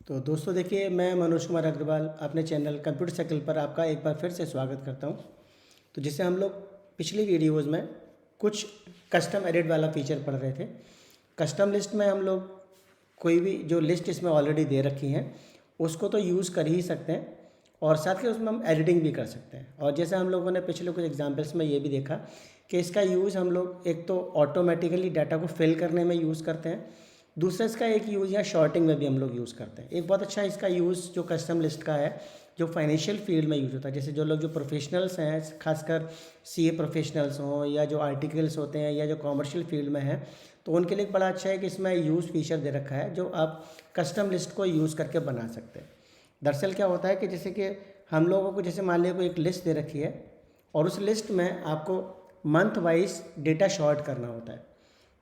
तो दोस्तों देखिए, मैं मनोज कुमार अग्रवाल अपने चैनल कंप्यूटर सर्कल पर आपका एक बार फिर से स्वागत करता हूं। तो जैसे हम लोग पिछली वीडियोस में कुछ कस्टम एडिट वाला फीचर पढ़ रहे थे। कस्टम लिस्ट में हम लोग कोई भी जो लिस्ट इसमें ऑलरेडी दे रखी हैं उसको तो यूज़ कर ही सकते हैं और साथ ही उसमें हम एडिटिंग भी कर सकते हैं। और जैसे हम लोगों ने पिछले कुछ एग्जाम्पल्स में ये भी देखा कि इसका यूज़ हम लोग एक तो ऑटोमेटिकली डाटा को फिल करने में यूज़ करते हैं, दूसरा इसका एक यूज़ या शॉर्टिंग में भी हम लोग यूज़ करते हैं। एक बहुत अच्छा इसका यूज़ जो कस्टम लिस्ट का है जो फाइनेंशियल फील्ड में यूज़ होता है, जैसे जो लोग जो प्रोफेशनल्स हैं, खासकर सीए प्रोफेशनल्स हों या जो आर्टिकल्स होते हैं या जो कॉमर्शियल फील्ड में हैं, तो उनके लिए बड़ा अच्छा है कि इसमें यूज़ फीचर दे रखा है जो आप कस्टम लिस्ट को यूज़ करके बना सकते हैं। दरअसल क्या होता है कि जैसे कि हम लोगों को जैसे मान लिया कोई एक लिस्ट दे रखी है और उस लिस्ट में आपको मंथ वाइज डेटा शॉर्ट करना होता है।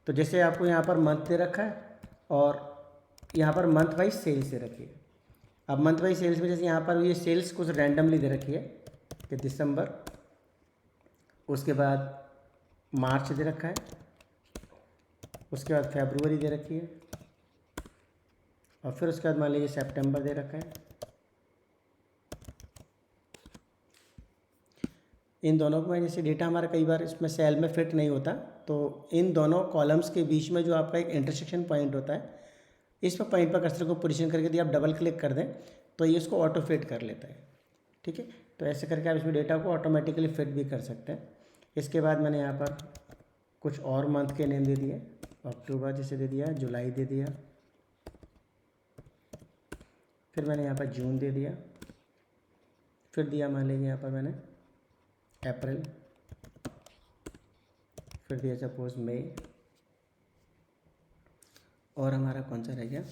तो जैसे आपको यहाँ पर मंथ दे रखा है और यहाँ पर मंथ वाइज सेल्स दे रखी है। अब मंथ वाइज सेल्स में जैसे यहाँ पर ये सेल्स कुछ रैंडमली दे रखी है कि दिसंबर, उसके बाद मार्च दे रखा है, उसके बाद फरवरी दे रखी है और फिर उसके बाद मान लीजिए सितंबर दे रखा है। इन दोनों में जैसे डेटा हमारा कई बार इसमें सेल में फिट नहीं होता, तो इन दोनों कॉलम्स के बीच में जो आपका एक इंटरसेक्शन पॉइंट होता है, इस पर पॉइंट पर कर्सर को पोजीशन करके यदि आप डबल क्लिक कर दें तो ये इसको ऑटो फिट कर लेता है। ठीक है, तो ऐसे करके आप इसमें डेटा को ऑटोमेटिकली फिट भी कर सकते हैं। इसके बाद मैंने यहाँ पर कुछ और मंथ के नेम दे दिए, अक्टूबर जैसे दे दिया, जुलाई दे दिया, फिर मैंने यहाँ पर जून दे दिया, फिर दिया मान लीजिए यहाँ पर मैंने अप्रैल, फिर दिया सपोज मई, और हमारा कौन सा रह गया,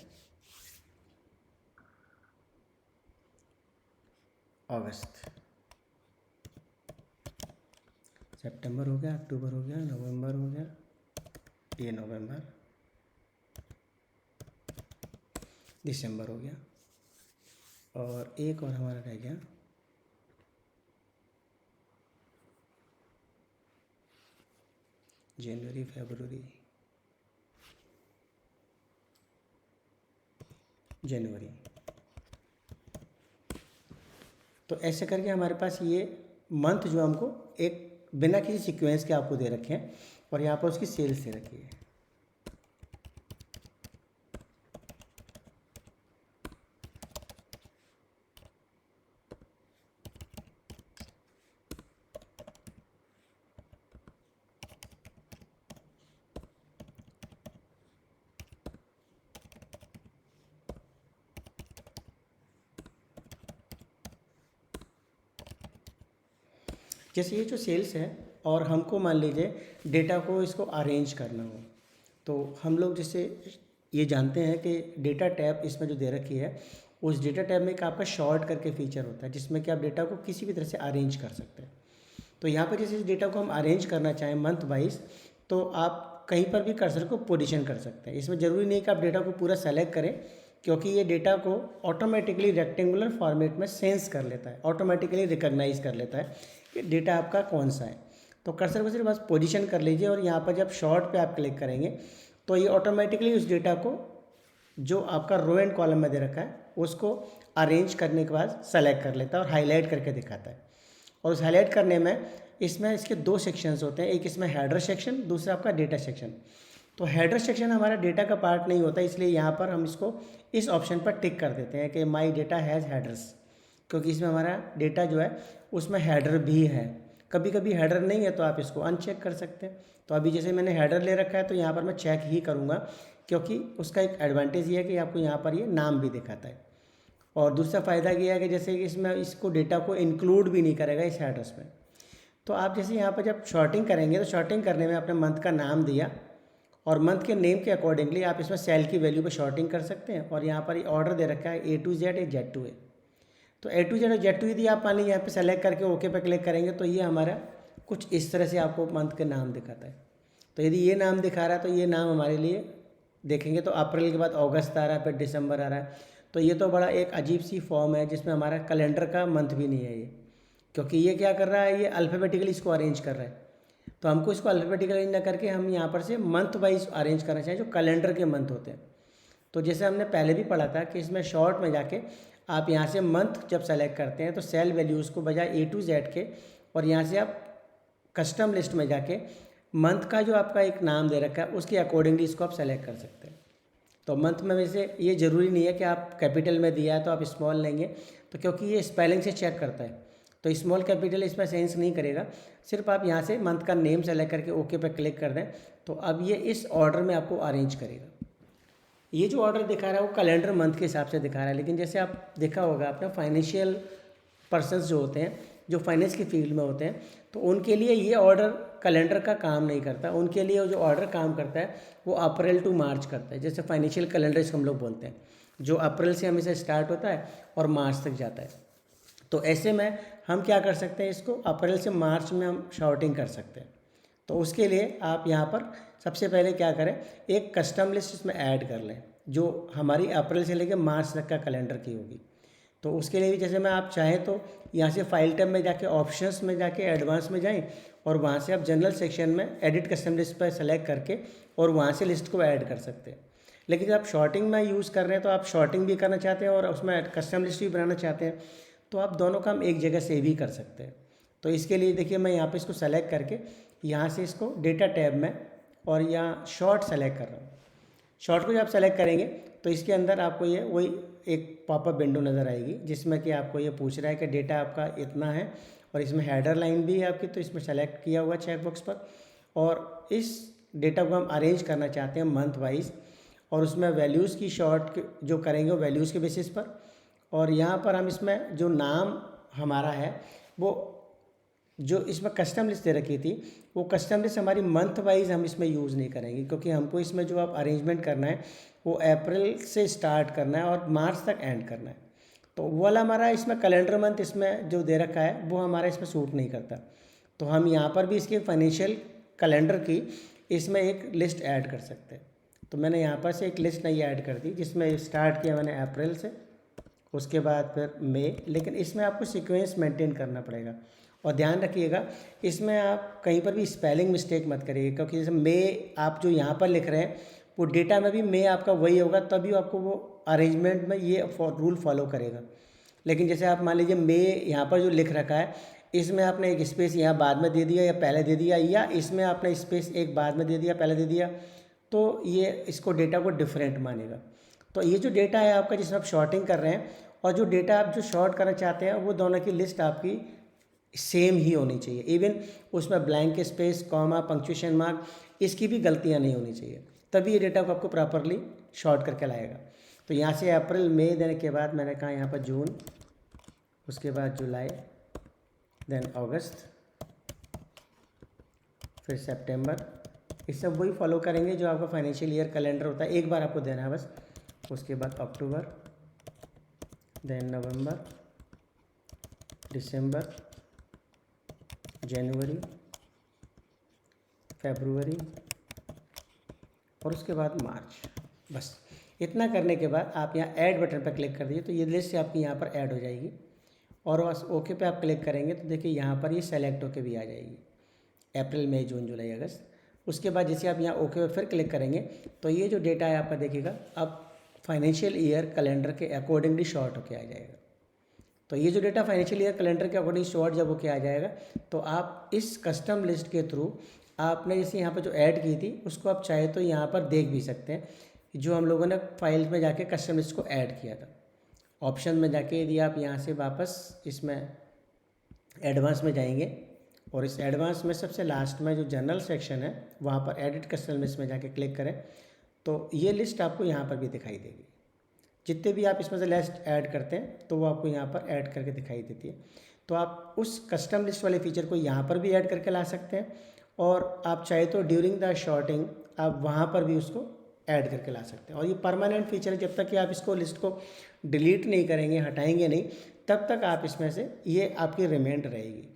अगस्त। सितंबर हो गया, अक्टूबर हो गया, नवंबर हो गया, ये नवंबर, दिसंबर हो गया, और एक और हमारा रह गया जनवरी, फरवरी, जनवरी। तो ऐसे करके हमारे पास ये मंथ जो हमको एक बिना किसी सीक्वेंस के आपको दे रखे हैं और यहाँ पर उसकी सेल्स दे रखी है। जैसे ये जो सेल्स है और हमको मान लीजिए डेटा को इसको अरेंज करना हो, तो हम लोग जैसे ये जानते हैं कि डेटा टैब इसमें जो दे रखी है, उस डेटा टैब में एक आपका शॉर्ट करके फीचर होता है जिसमें कि आप डेटा को किसी भी तरह से अरेंज कर सकते हैं। तो यहाँ पर जैसे इस डेटा को हम अरेंज करना चाहें मंथ वाइज, तो आप कहीं पर भी कर्सर को पोजीशन कर सकते हैं। इसमें ज़रूरी नहीं कि आप डेटा को पूरा सेलेक्ट करें, क्योंकि ये डेटा को ऑटोमेटिकली रेक्टेंगुलर फॉर्मेट में सेंस कर लेता है, ऑटोमेटिकली रिकॉग्नाइज कर लेता है कि डेटा आपका कौन सा है। तो कर्सर को सिर्फ बस पोजीशन कर लीजिए और यहाँ पर जब शॉर्ट पे आप क्लिक करेंगे तो ये ऑटोमेटिकली उस डेटा को जो आपका रो एंड कॉलम में दे रखा है उसको अरेंज करने के बाद सेलेक्ट कर लेता है और हाईलाइट करके दिखाता है। और उस हाईलाइट करने में इसमें इसके दो सेक्शंस होते हैं, एक इसमें हेडर सेक्शन, दूसरा आपका डेटा सेक्शन। तो हेडर सेक्शन हमारा डेटा का पार्ट नहीं होता, इसलिए यहाँ पर हम इसको इस ऑप्शन पर टिक कर देते हैं कि माई डेटा हैज़ हेडर्स, क्योंकि इसमें हमारा डेटा जो है उसमें हेडर भी है। कभी कभी हेडर नहीं है तो आप इसको अनचेक कर सकते हैं। तो अभी जैसे मैंने हेडर ले रखा है तो यहाँ पर मैं चेक ही करूँगा, क्योंकि उसका एक एडवांटेज ये है कि आपको यहाँ पर ये नाम भी दिखाता है। और दूसरा फ़ायदा ये है कि जैसे कि इसमें इसको डेटा को इंक्लूड भी नहीं करेगा इस एड्रेस में। तो आप जैसे यहाँ पर जब शॉर्टिंग करेंगे तो शॉर्टिंग करने में आपने मंथ का नाम दिया और मंथ के नेम के अकॉर्डिंगली आप इसमें सेल की वैल्यू पे शॉर्टिंग कर सकते हैं। और यहाँ पर ऑर्डर दे रखा है A to Z या Z to A, तो A to Z और Z to A यदि आप मान लीजिए यहाँ पे सेलेक्ट करके ओके पे क्लिक करेंगे तो ये हमारा कुछ इस तरह से आपको मंथ के नाम दिखाता है। तो यदि ये नाम दिखा रहा है तो ये नाम हमारे लिए देखेंगे तो अप्रैल के बाद अगस्त आ रहा है, फिर दिसंबर आ रहा है। तो ये तो बड़ा एक अजीब सी फॉर्म है जिसमें हमारा कैलेंडर का मंथ भी नहीं है ये, क्योंकि ये क्या कर रहा है, ये अल्फ़ाबेटिकली इसको अरेंज कर रहा है। तो हमको इसको अल्फ़ाबेटिकली अरेंज ना करके हम यहाँ पर से मंथ वाइज अरेंज करना चाहिए जो कैलेंडर के मंथ होते हैं। तो जैसे हमने पहले भी पढ़ा था कि इसमें शॉर्ट में जाके आप यहाँ से मंथ जब सेलेक्ट करते हैं तो सेल वैल्यूज़ को बजाय A to Z के, और यहाँ से आप कस्टम लिस्ट में जाके मंथ का जो आपका एक नाम दे रखा है उसके अकॉर्डिंगली इसको आप सेलेक्ट कर सकते हैं। तो मंथ में वैसे ये ज़रूरी नहीं है कि आप कैपिटल में दिया है तो आप स्मॉल लेंगे, तो क्योंकि ये स्पेलिंग से चेक करता है तो स्मॉल कैपिटल इसमें सेंस नहीं करेगा। सिर्फ आप यहाँ से मंथ का नेम सेलेक्ट करके ओके पे क्लिक कर दें तो अब ये इस ऑर्डर में आपको अरेंज करेगा। ये जो ऑर्डर दिखा रहा है वो कैलेंडर मंथ के हिसाब से दिखा रहा है, लेकिन जैसे आप देखा होगा आपने फाइनेंशियल पर्सन्स जो होते हैं, जो फाइनेंस की फील्ड में होते हैं, तो उनके लिए ये ऑर्डर कैलेंडर का काम नहीं करता। उनके लिए जो ऑर्डर काम करता है वो अप्रैल टू मार्च करता है। जैसे फाइनेंशियल कैलेंडर इसको हम लोग बोलते हैं, जो अप्रैल से हमेशा स्टार्ट होता है और मार्च तक जाता है। तो ऐसे में हम क्या कर सकते हैं, इसको अप्रैल से मार्च में हम शॉर्टिंग कर सकते हैं। तो उसके लिए आप यहाँ पर सबसे पहले क्या करें, एक कस्टम लिस्ट इसमें ऐड कर लें जो हमारी अप्रैल से लेकर मार्च तक का कैलेंडर की होगी। तो उसके लिए भी जैसे मैं आप चाहें तो यहाँ से फाइल टैब में जाके ऑप्शंस में जाके एडवांस में जाएं और वहाँ से आप जनरल सेक्शन में एडिट कस्टम लिस्ट पर सेलेक्ट करके और वहाँ से लिस्ट को ऐड कर सकते हैं। लेकिन जब आप शॉर्टिंग में यूज़ कर रहे हैं तो आप शॉर्टिंग भी करना चाहते हैं और उसमें कस्टम लिस्ट भी बनाना चाहते हैं, तो आप दोनों काम एक जगह से भी कर सकते हैं। तो इसके लिए देखिए मैं यहाँ पे इसको सेलेक्ट करके यहाँ से इसको डेटा टैब में और यहाँ शॉर्ट सेलेक्ट कर रहा हूँ। शॉर्ट को जब आप सेलेक्ट करेंगे तो इसके अंदर आपको ये वही एक पॉपअप विंडो नज़र आएगी जिसमें कि आपको ये पूछ रहा है कि डेटा आपका इतना है और इसमें हेडर लाइन भी है आपकी, तो इसमें सेलेक्ट किया हुआ चेकबॉक्स पर, और इस डेटा को हम अरेंज करना चाहते हैं मंथ वाइज, और उसमें वैल्यूज़ की शॉर्ट जो करेंगे वो वैल्यूज़ के बेसिस पर, और यहाँ पर हम इसमें जो नाम हमारा है वो जो इसमें कस्टम लिस्ट दे रखी थी वो कस्टम लिस्ट हमारी मंथ वाइज हम इसमें यूज़ नहीं करेंगे, क्योंकि हमको इसमें जो आप अरेंजमेंट करना है वो अप्रैल से स्टार्ट करना है और मार्च तक एंड करना है। तो वो वाला हमारा इसमें कैलेंडर मंथ इसमें जो दे रखा है वो हमारा इसमें सूट नहीं करता। तो हम यहाँ पर भी इसके फाइनेंशियल कैलेंडर की इसमें एक लिस्ट ऐड कर सकते हैं। तो मैंने यहाँ पर से एक लिस्ट नई ऐड कर दी जिसमें स्टार्ट किया मैंने अप्रैल से, उसके बाद फिर मई, लेकिन इसमें आपको सीक्वेंस मेंटेन करना पड़ेगा। और ध्यान रखिएगा इसमें आप कहीं पर भी स्पेलिंग मिस्टेक मत करिएगा, क्योंकि जैसे मई आप जो यहाँ पर लिख रहे हैं वो डेटा में भी मई आपका वही होगा, तभी आपको वो अरेंजमेंट में ये रूल फॉलो करेगा। लेकिन जैसे आप मान लीजिए मई यहाँ पर जो लिख रखा है इसमें आपने एक स्पेस यहाँ बाद में दे दिया या पहले दे दिया, या इसमें आपने स्पेस एक बाद में दे दिया पहले दे दिया, तो ये इसको डेटा को डिफरेंट मानेगा। तो ये जो डेटा है आपका जिसमें आप शॉर्टिंग कर रहे हैं और जो डेटा आप जो शॉर्ट करना चाहते हैं वो दोनों की लिस्ट आपकी सेम ही होनी चाहिए। इवन उसमें blank space, comma, punctuation mark, इसकी भी गलतियां नहीं होनी चाहिए, तभी ये डेटा को आपको प्रॉपरली शॉर्ट करके लाएगा। तो यहाँ से अप्रैल मई देने के बाद मैंने कहा यहाँ पर जून, उसके बाद जुलाई, देन अगस्त, फिर सितंबर, ये सब वही फॉलो करेंगे जो आपका फाइनेंशियल ईयर कैलेंडर होता है, एक बार आपको देना है बस। उसके बाद अक्टूबर, देन नवंबर, दिसंबर, जनवरी, फरवरी और उसके बाद मार्च। बस इतना करने के बाद आप यहाँ ऐड बटन पर क्लिक कर दीजिए तो ये लिस्ट आपकी यहाँ पर ऐड हो जाएगी, और बस ओके पे आप क्लिक करेंगे तो देखिए यहाँ पर ये सेलेक्ट होके भी आ जाएगी अप्रैल मई जून जुलाई अगस्त। उसके बाद जैसे आप यहाँ ओके पे फिर क्लिक करेंगे तो ये जो डेटा है आपका देखिएगा अब फाइनेंशियल ईयर कैलेंडर के अकॉर्डिंगली शॉर्ट होके आ जाएगा। तो ये जो डेटा फाइनेंशियल ईयर कैलेंडर के अकॉर्डिंग शॉर्ट जब होके आ जाएगा तो आप इस कस्टम लिस्ट के थ्रू आपने जैसे यहाँ पर जो ऐड की थी उसको आप चाहे तो यहाँ पर देख भी सकते हैं, जो हम लोगों ने फाइल में जाके कस्टम लिस्ट को ऐड किया था। ऑप्शन में जाके यदि आप यहाँ से वापस इसमें एडवांस में जाएंगे और इस एडवांस में सबसे लास्ट में जो जनरल सेक्शन है वहाँ पर एडिट कस्टम लिस्ट में जाके क्लिक करें तो ये लिस्ट आपको यहाँ पर भी दिखाई देगी। जितने भी आप इसमें से लिस्ट ऐड करते हैं तो वो आपको यहाँ पर ऐड करके दिखाई देती है। तो आप उस कस्टम लिस्ट वाले फीचर को यहाँ पर भी ऐड करके ला सकते हैं, और आप चाहे तो ड्यूरिंग द शॉर्टिंग आप वहाँ पर भी उसको ऐड करके ला सकते हैं। और ये परमानेंट फीचर है, जब तक कि आप इसको लिस्ट को डिलीट नहीं करेंगे, हटाएंगे नहीं, तब तक आप इसमें से ये आपकी रिमेंड रहेगी।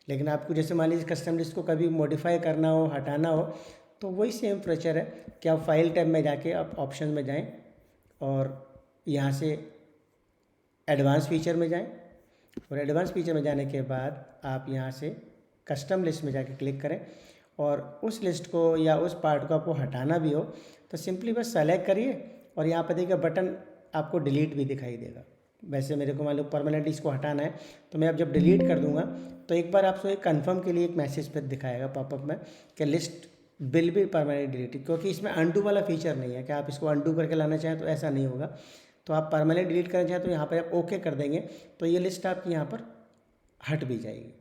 लेकिन आपको जैसे मान लीजिए कस्टम लिस्ट को कभी मॉडिफाई करना हो, हटाना हो, तो वही सेम फीचर है कि आप फाइल टैब में जाके आप ऑप्शन में जाएं और यहाँ से एडवांस फीचर में जाएं, और एडवांस फीचर में जाने के बाद आप यहाँ से कस्टम लिस्ट में जाके क्लिक करें, और उस लिस्ट को या उस पार्ट को आपको हटाना भी हो तो सिंपली बस सेलेक्ट करिए और यहाँ पर देखिए बटन आपको डिलीट भी दिखाई देगा। वैसे मेरे को मान लो परमानेंटली इसको हटाना है, तो मैं अब जब डिलीट कर दूंगा तो एक बार आपको एक कन्फर्म के लिए एक मैसेज पर दिखाएगा पॉपअप में कि लिस्ट बिल भी परमानेंट डिलीट, क्योंकि इसमें अनडू वाला फीचर नहीं है कि आप इसको अनडू करके लाना चाहें तो ऐसा नहीं होगा। तो आप परमानेंट डिलीट करना चाहें तो यहाँ पर आप ओके कर देंगे तो ये लिस्ट आपकी यहाँ पर हट भी जाएगी।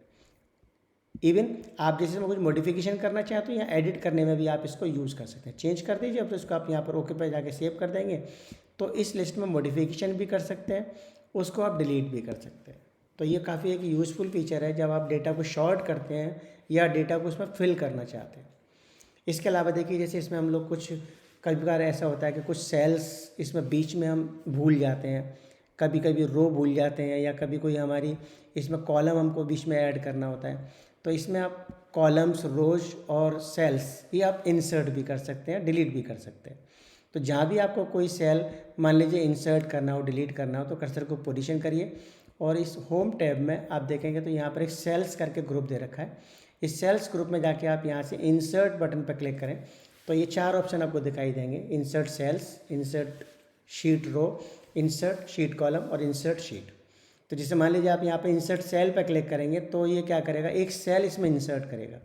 इवन आप जैसे में कुछ मॉडिफिकेशन करना चाहें तो यहाँ एडिट करने में भी आप इसको यूज़ कर सकते हैं। चेंज कर दीजिए, अब तो इसको आप यहाँ पर ओके पर जाके सेव कर देंगे तो इस लिस्ट में मॉडिफिकेशन भी कर सकते हैं, उसको आप डिलीट भी कर सकते हैं। तो ये काफ़ी एक यूज़फुल फीचर है जब आप डेटा को शॉर्ट करते हैं या डेटा को उसमें फिल करना चाहते हैं। इसके अलावा देखिए जैसे इसमें हम लोग कुछ कभी बार ऐसा होता है कि कुछ सेल्स इसमें बीच में हम भूल जाते हैं, कभी कभी रो भूल जाते हैं, या कभी कोई हमारी इसमें कॉलम हमको बीच में ऐड करना होता है। तो इसमें आप कॉलम्स, रोज और सेल्स ये आप इंसर्ट भी कर सकते हैं, डिलीट भी कर सकते हैं। तो जहाँ भी आपको कोई सेल मान लीजिए इंसर्ट करना हो, डिलीट करना हो, तो कर्सर को पोजीशन करिए और इस होम टैब में आप देखेंगे तो यहाँ पर एक सेल्स करके ग्रुप दे रखा है। इस सेल्स ग्रुप में जाके आप यहाँ से इंसर्ट बटन पर क्लिक करें तो ये 4 ऑप्शन आपको दिखाई देंगे, इंसर्ट सेल्स, इंसर्ट शीट रो, इंसर्ट शीट कॉलम और इंसर्ट शीट। तो जैसे मान लीजिए आप यहाँ पे इंसर्ट सेल पर क्लिक करेंगे तो ये क्या करेगा, एक सेल इसमें इंसर्ट करेगा।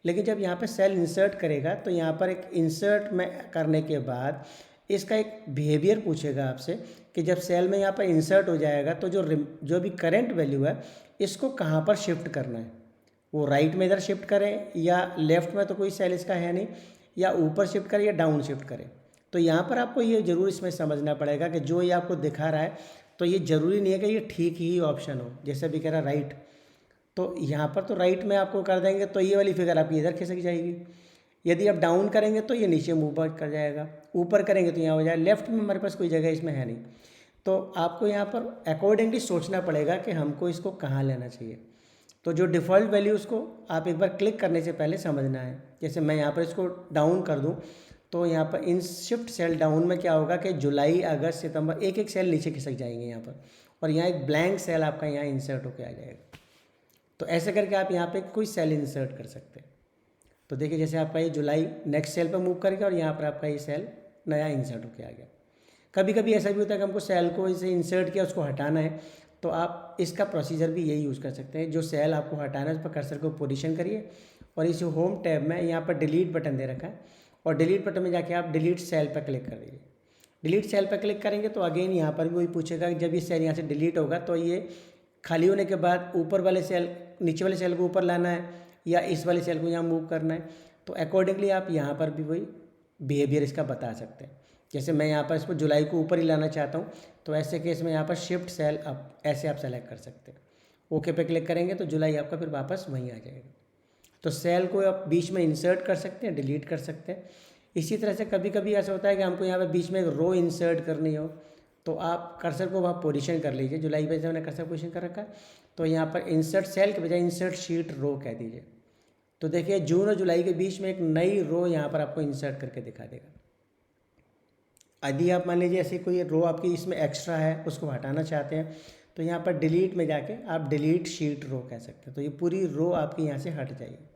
लेकिन जब यहाँ पे सेल इंसर्ट करेगा तो यहाँ पर एक इंसर्ट में करने के बाद इसका एक बिहेवियर पूछेगा आपसे कि जब सेल में यहाँ पर इंसर्ट हो जाएगा तो जो भी करेंट वैल्यू है इसको कहाँ पर शिफ्ट करना है, वो राइट में इधर शिफ्ट करें या लेफ्ट में तो कोई सेल इसका है नहीं, या ऊपर शिफ्ट करें या डाउन शिफ्ट करें। तो यहाँ पर आपको ये ज़रूर इसमें समझना पड़ेगा कि जो ये आपको दिखा रहा है तो ये ज़रूरी नहीं है कि ये ठीक ही ऑप्शन हो। जैसे भी कह रहा राइट, तो यहाँ पर तो राइट में आपको कर देंगे तो ये वाली फिगर आपकी इधर खिसक जाएगी। यदि आप डाउन करेंगे तो ये नीचे मूव कर जाएगा, ऊपर करेंगे तो यहाँ हो जाए, लेफ्ट में हमारे पास कोई जगह इसमें है नहीं। तो आपको यहाँ पर अकॉर्डिंगली सोचना पड़ेगा कि हमको इसको कहाँ लेना चाहिए। तो जो डिफ़ॉल्ट वैल्यू उसको आप एक बार क्लिक करने से पहले समझना है। जैसे मैं यहाँ पर इसको डाउन कर दूँ तो यहाँ पर इन शिफ्ट सेल डाउन में क्या होगा कि जुलाई, अगस्त, सितंबर एक एक सेल नीचे खिसक जाएंगे यहाँ पर, और यहाँ एक ब्लैंक सेल आपका यहाँ इंसर्ट होकर आ जाएगा। तो ऐसे करके आप यहाँ पे कोई सेल इंसर्ट कर सकते हैं। तो देखिए जैसे आपका ये जुलाई नेक्स्ट सेल पर मूव करेगा और यहाँ पर आपका ये सेल नया इंसर्ट होकर आ गया। कभी कभी ऐसा भी होता है कि हमको सेल को इसे इंसर्ट किया उसको हटाना है, तो आप इसका प्रोसीजर भी यही यूज़ कर सकते हैं। जो सेल आपको हटाना है उस पर कर्सर को पोजीशन करिए और इस होम टैब में यहाँ पर डिलीट बटन दे रखा है और डिलीट बटन में जाके आप डिलीट सेल पर क्लिक कर दीजिए। डिलीट सेल पर क्लिक करेंगे तो अगेन यहाँ पर भी वही पूछेगा कि जब ये सेल यहाँ से डिलीट होगा तो ये खाली होने के बाद ऊपर वाले सेल, नीचे वाले सेल को ऊपर लाना है या इस वाले सेल को यहाँ मूव करना है। तो अकॉर्डिंगली आप यहाँ पर भी वही बिहेवियर इसका बता सकते हैं। जैसे मैं यहाँ पर इसको जुलाई को ऊपर ही लाना चाहता हूँ तो ऐसे केस में यहाँ पर शिफ्ट सेल आप ऐसे आप सेलेक्ट कर सकते हैं। ओके पे क्लिक करेंगे तो जुलाई आपका फिर वापस वहीं आ जाएगा। तो सेल को आप बीच में इंसर्ट कर सकते हैं, डिलीट कर सकते हैं। इसी तरह से कभी कभी ऐसा होता है कि हमको यहाँ पे बीच में एक रो इंसर्ट करनी हो तो आप कर्सर को वहाँ पोजीशन कर लीजिए। जुलाई पे से मैंने कर्सर पोजीशन कर रखा है तो यहाँ पर इंसर्ट सेल के बजाय इंसर्ट शीट रो कह दीजिए। तो देखिए जून और जुलाई के बीच में एक नई रो यहाँ पर आपको इंसर्ट करके दिखा देगा। यदि आप मान लीजिए ऐसी कोई रो आपकी इसमें एक्स्ट्रा है उसको हटाना चाहते हैं तो यहाँ पर डिलीट में जाके आप डिलीट शीट रो कह सकते हैं। तो ये पूरी रो आपकी यहाँ से हट जाएगी।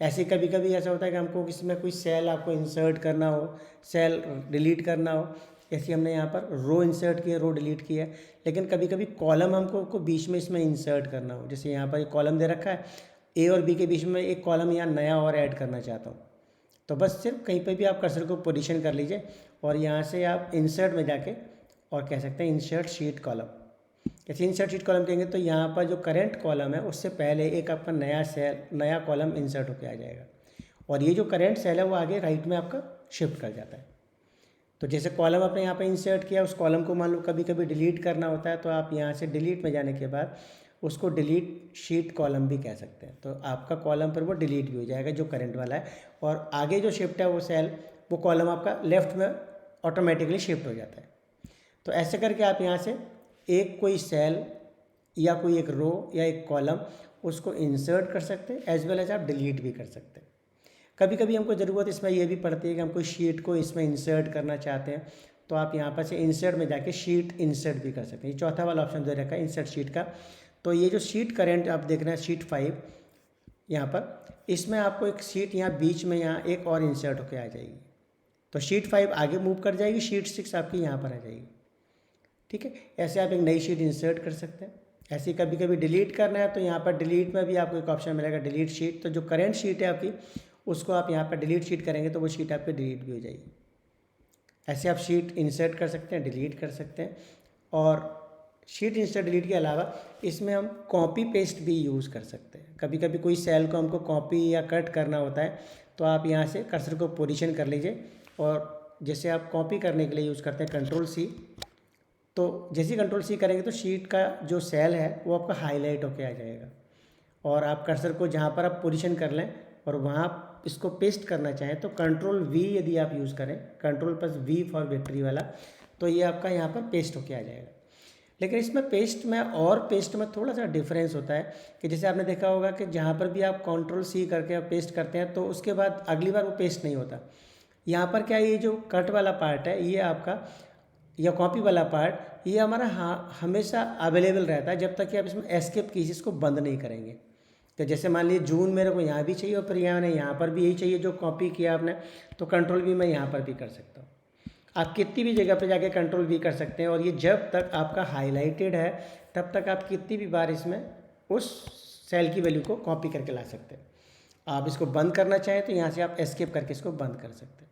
ऐसे कभी कभी ऐसा होता है कि हमको इसमें कोई सेल आपको इंसर्ट करना हो, सेल डिलीट करना हो, जैसे हमने यहाँ पर रो इंसर्ट किया, रो डिलीट किया है। लेकिन कभी कभी कॉलम हमको बीच में इसमें इंसर्ट करना हो, जैसे यहाँ पर एक कॉलम दे रखा है, ए और बी के बीच में एक कॉलम यहाँ नया और ऐड करना चाहता हूँ, तो बस सिर्फ कहीं पे भी आप कर्सर को पोजीशन कर लीजिए और यहाँ से आप इंसर्ट में जाके और कह सकते हैं इंसर्ट शीट कॉलम। जैसे इंसर्ट शीट कॉलम कहेंगे तो यहाँ पर जो करंट कॉलम है उससे पहले एक आपका नया सेल, नया कॉलम इंसर्ट होकर आ जाएगा और ये जो करंट सेल है वो आगे राइट में आपका शिफ्ट कर जाता है। तो जैसे कॉलम आपने यहाँ पर इंसर्ट किया, उस कॉलम को मान लो कभी कभी डिलीट करना होता है तो आप यहाँ से डिलीट में जाने के बाद उसको डिलीट शीट कॉलम भी कह सकते हैं। तो आपका कॉलम पर वो डिलीट भी हो जाएगा जो करंट वाला है, और आगे जो शिफ्ट है वो सेल, वो कॉलम आपका लेफ़्ट में ऑटोमेटिकली शिफ्ट हो जाता है। तो ऐसे करके आप यहाँ से एक कोई सेल या कोई एक रो या एक कॉलम उसको इंसर्ट कर सकते हैं, एज वेल एज आप डिलीट भी कर सकते हैं। कभी कभी हमको ज़रूरत इसमें ये भी पड़ती है कि हम कोई शीट को इसमें इंसर्ट करना चाहते हैं तो आप यहाँ पर से इंसर्ट में जाके शीट इंसर्ट भी कर सकते हैं। ये चौथा वाला ऑप्शन दे रखा है इंसर्ट शीट का। तो ये जो शीट करेंट आप देख रहे हैं शीट 5 यहाँ पर, इसमें आपको एक शीट यहाँ बीच में यहाँ एक और इंसर्ट होकर आ जाएगी। तो शीट 5 आगे मूव कर जाएगी, शीट 6 आपकी यहाँ पर आ जाएगी। ठीक है, ऐसे आप एक नई शीट इंसर्ट कर सकते हैं। ऐसे कभी कभी डिलीट करना है तो यहाँ पर डिलीट में भी आपको एक ऑप्शन मिलेगा डिलीट शीट। तो जो करेंट शीट है आपकी उसको आप यहाँ पर डिलीट शीट करेंगे तो वो शीट आपकी डिलीट भी हो जाएगी। ऐसे आप शीट इंसर्ट कर सकते हैं, डिलीट कर सकते हैं। और शीट इंसर्ट डिलीट के अलावा इसमें हम कॉपी पेस्ट भी यूज़ कर सकते हैं। कभी कभी कोई सेल को हमको कॉपी या कट करना होता है तो आप यहाँ से कर्सर को पोजीशन कर लीजिए और जैसे आप कॉपी करने के लिए यूज़ करते हैं कंट्रोल-C, तो जैसे ही कंट्रोल-C करेंगे तो शीट का जो सेल है वो आपका हाईलाइट होके आ जाएगा। और आप कर्सर को जहाँ पर आप पोजीशन कर लें और वहाँ इसको पेस्ट करना चाहें तो कंट्रोल-V यदि आप यूज़ करें, कंट्रोल+V फॉर विक्ट्री वाला, तो ये आपका यहाँ पर पेस्ट होके आ जाएगा। लेकिन इसमें पेस्ट में और पेस्ट में थोड़ा सा डिफरेंस होता है कि जैसे आपने देखा होगा कि जहाँ पर भी आप कंट्रोल-C करके आप पेस्ट करते हैं तो उसके बाद अगली बार वो पेस्ट नहीं होता। यहाँ पर क्या ये जो कट वाला पार्ट है ये आपका या कॉपी वाला पार्ट ये हमारा हमेशा अवेलेबल रहता है जब तक कि आप इसमें एस्केप कीज इसको बंद नहीं करेंगे। तो जैसे मान लीजिए जून मेरे को यहाँ भी चाहिए और फिर यहाँ पर भी यही चाहिए जो कॉपी किया आपने, तो कंट्रोल-V मैं यहाँ पर भी कर सकता हूँ। आप कितनी भी जगह पे जाके कंट्रोल-V कर सकते हैं और ये जब तक आपका हाईलाइटेड है तब तक आप कितनी भी बार इसमें उस सेल की वैल्यू को कॉपी करके ला सकते हैं। आप इसको बंद करना चाहें तो यहाँ से आप एस्केप करके इसको बंद कर सकते हैं।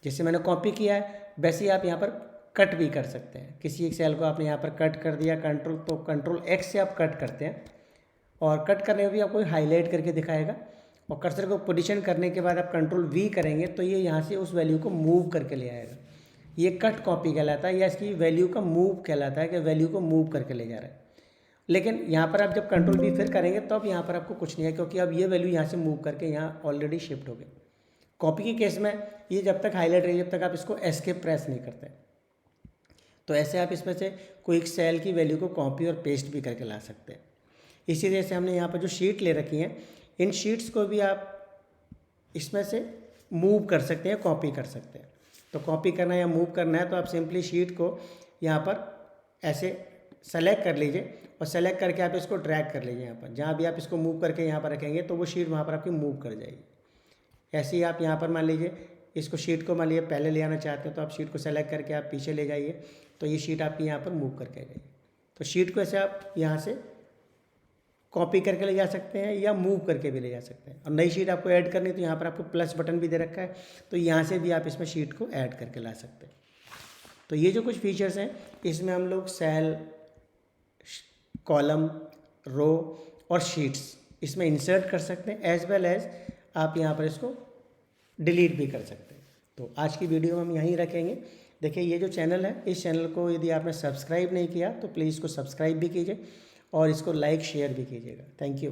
जैसे मैंने कॉपी किया है वैसे ही आप यहाँ पर कट भी कर सकते हैं। किसी एक सेल को आपने यहाँ पर कट कर दिया कंट्रोल-X से आप कट करते हैं और कट करने में भी आपको हाईलाइट करके दिखाएगा। और कर्सर को पोजीशन करने के बाद आप कंट्रोल-V करेंगे तो ये यहाँ से उस वैल्यू को मूव करके ले आएगा। ये कट कॉपी कहलाता है या इसकी वैल्यू का मूव कहलाता है कि वैल्यू को मूव करके ले जा रहा है। लेकिन यहाँ पर आप जब कंट्रोल-V फिर करेंगे तो अब यहाँ पर आपको कुछ नहीं है क्योंकि अब ये वैल्यू यहाँ से मूव करके यहाँ ऑलरेडी शिफ्ट हो गई। कॉपी के केस में ये जब तक हाईलाइट रही जब तक आप इसको एस्केप प्रेस नहीं करते। तो ऐसे आप इसमें से कोई एक सेल की वैल्यू को कॉपी और पेस्ट भी करके ला सकते हैं। इसी तरह से हमने यहाँ पर जो शीट ले रखी हैं इन शीट्स को भी आप इसमें से मूव कर सकते हैं, कॉपी कर सकते हैं। तो कॉपी करना या मूव करना है तो आप सिंपली शीट को यहाँ पर ऐसे सेलेक्ट कर लीजिए और सेलेक्ट करके आप इसको ड्रैग कर लीजिए। यहाँ पर जहाँ भी आप इसको मूव करके यहाँ पर रखेंगे तो वो शीट वहाँ पर आपकी मूव कर जाएगी। ऐसे ही आप यहाँ पर मान लीजिए इसको शीट को मान लीजिए पहले ले आना चाहते हैं तो आप शीट को सेलेक्ट करके आप पीछे ले जाइए तो ये शीट आपकी यहाँ पर मूव करके आ जाएगी। तो शीट को ऐसे आप यहाँ से कॉपी करके ले जा सकते हैं या मूव करके भी ले जा सकते हैं। और नई शीट आपको ऐड करनी तो यहाँ पर आपको प्लस बटन भी दे रखा है तो यहाँ से भी आप इसमें शीट को ऐड करके ला सकते हैं। तो ये जो कुछ फीचर्स हैं इसमें हम लोग सेल, कॉलम, रो और शीट्स इसमें इंसर्ट कर सकते हैं एज वेल एज आप यहाँ पर इसको डिलीट भी कर सकते हैं। तो आज की वीडियो में हम यहीं रखेंगे। देखिए ये जो चैनल है इस चैनल को यदि आपने सब्सक्राइब नहीं किया तो प्लीज़ इसको सब्सक्राइब भी कीजिए और इसको लाइक शेयर भी कीजिएगा। Thank you.